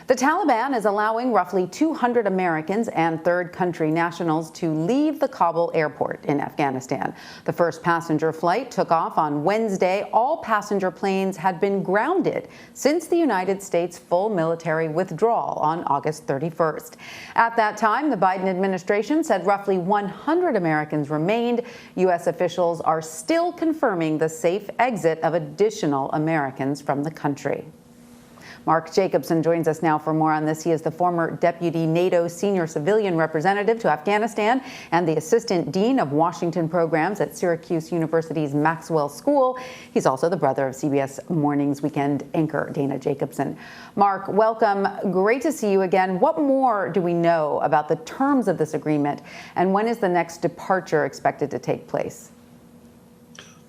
The Taliban is allowing roughly 200 Americans and third country nationals to leave the Kabul airport in Afghanistan. The first passenger flight took off on Wednesday. All passenger planes had been grounded since the United States' full military withdrawal on August 31st. At that time, the Biden administration said roughly 100 Americans remained. U.S. officials are still confirming the safe exit of additional Americans from the country. Mark Jacobson joins us now for more on this. He is the former Deputy NATO Senior Civilian Representative to Afghanistan and the Assistant Dean of Washington Programs at Syracuse University's Maxwell School. He's also the brother of CBS Morning's weekend anchor Dana Jacobson. Mark, welcome. Great to see you again. What more do we know about the terms of this agreement, and when is the next departure expected to take place?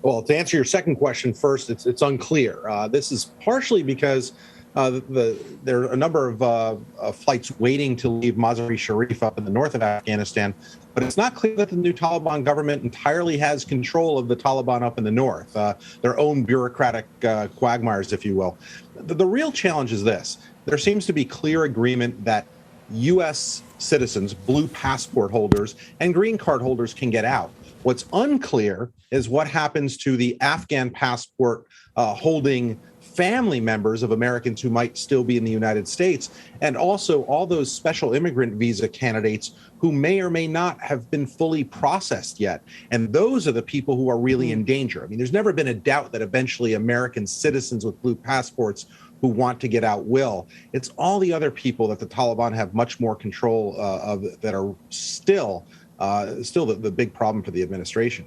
Well, to answer your second question first, it's unclear. This is partially because there are a number of flights waiting to leave Mazar-e-Sharif up in the north of Afghanistan, but it's not clear that the new Taliban government entirely has control of the Taliban up in the north, their own bureaucratic quagmires, if you will. The real challenge is this. There seems to be clear agreement that U.S. citizens, blue passport holders, and green card holders can get out. What's unclear is what happens to the Afghan passport holding family members of Americans who might still be in the United States, and also all those special immigrant visa candidates who may or may not have been fully processed yet. And those are the people who are really in danger. I mean, there's never been a doubt that eventually American citizens with blue passports who want to get out will. It's all the other people that the Taliban have much more control of that are still the big problem for the administration.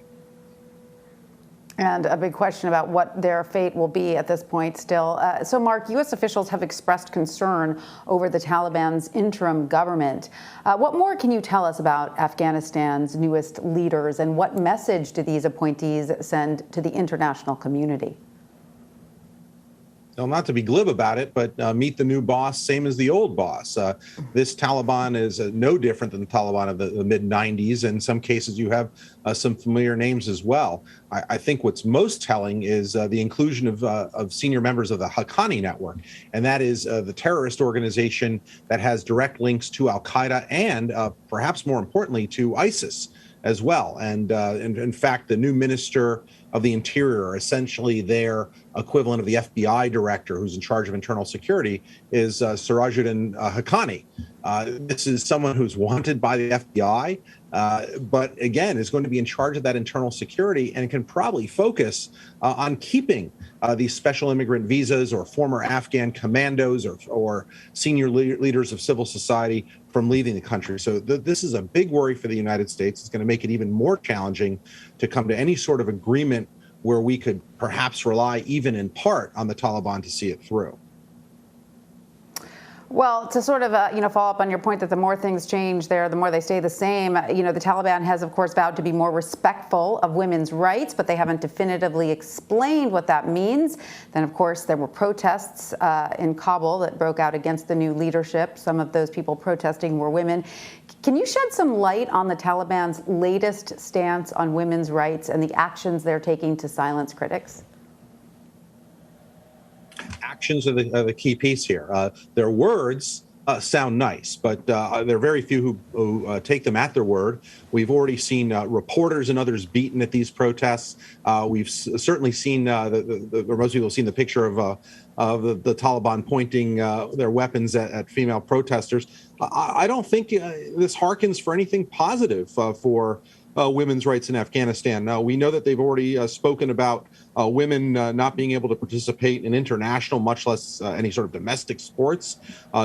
And a big question about what their fate will be at this point still. So, Mark, U.S. officials have expressed concern over the Taliban's interim government. What more can you tell us about Afghanistan's newest leaders, and what message do these appointees send to the international community? Well, not to be glib about it, but meet the new boss, same as the old boss. This Taliban is no different than the Taliban of the mid-90s. In some cases, you have some familiar names as well. I think what's most telling is the inclusion of senior members of the Haqqani network, and that is the terrorist organization that has direct links to al-Qaeda and perhaps more importantly to ISIS as well. And in fact, the new minister of the Interior, essentially their equivalent of the FBI director who's in charge of internal security, is Sirajuddin Haqqani. This is someone who's wanted by the FBI, but again, is going to be in charge of that internal security and can probably focus on keeping these special immigrant visas or former Afghan commandos or senior leaders of civil society from leaving the country. So this is a big worry for the United States. It's going to make it even more challenging to come to any sort of agreement where we could perhaps rely even in part on the Taliban to see it through. Well, to sort of, follow up on your point that the more things change there, the more they stay the same. The Taliban has, of course, vowed to be more respectful of women's rights, but they haven't definitively explained what that means. Then, of course, there were protests in Kabul that broke out against the new leadership. Some of those people protesting were women. Can you shed some light on the Taliban's latest stance on women's rights and the actions they're taking to silence critics? Actions are the key piece here. Their words sound nice, but there are very few who take them at their word. We've already seen reporters and others beaten at these protests. We've certainly seen, or most people have seen the picture of the Taliban pointing their weapons at female protesters. I don't think this harkens for anything positive for women's rights in Afghanistan. We know that they've already spoken about women not being able to participate in international, much less any sort of domestic sports.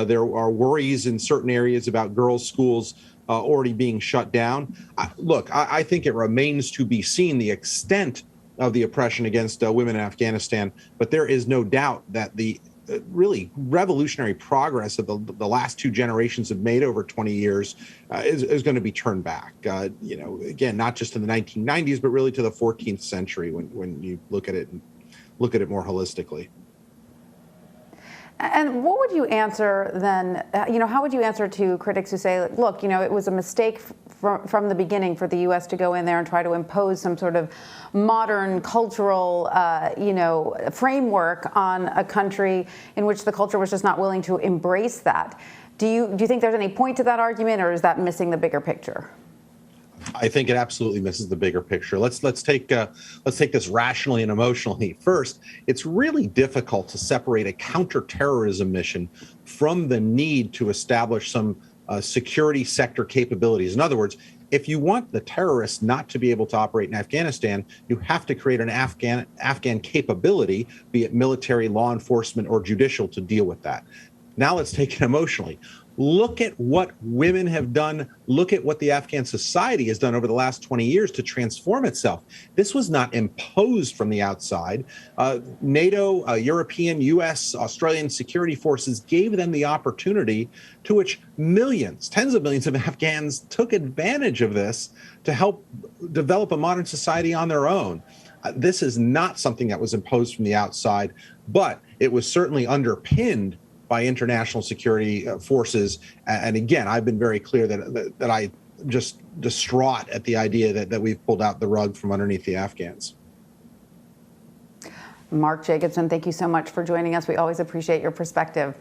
There are worries in certain areas about girls' schools already being shut down. Look, I think it remains to be seen the extent of the oppression against women in Afghanistan, but there is no doubt that the really revolutionary progress that the last two generations have made over 20 years is going to be turned back. Again, not just in the 1990s, but really to the 14th century when you look at it more holistically. And what would you answer then, how would you answer to critics who say, look, it was a mistake from the beginning for the U.S. to go in there and try to impose some sort of modern cultural, framework on a country in which the culture was just not willing to embrace that. Do you think there's any point to that argument, or is that missing the bigger picture? I think it absolutely misses the bigger picture. Let's take this rationally and emotionally. First, it's really difficult to separate a counterterrorism mission from the need to establish some security sector capabilities. In other words, if you want the terrorists not to be able to operate in Afghanistan, you have to create an Afghan capability, be it military, law enforcement, or judicial, to deal with that. Now let's take it emotionally. Look at what women have done. Look at what the Afghan society has done over the last 20 years to transform itself. This was not imposed from the outside. NATO, European, U.S., Australian security forces gave them the opportunity, to which millions, tens of millions of Afghans took advantage of this to help develop a modern society on their own. This is not something that was imposed from the outside, but it was certainly underpinned by international security forces. And again, I've been very clear that I just distraught at the idea that we've pulled out the rug from underneath the Afghans. Mark Jacobson, thank you so much for joining us. We always appreciate your perspective.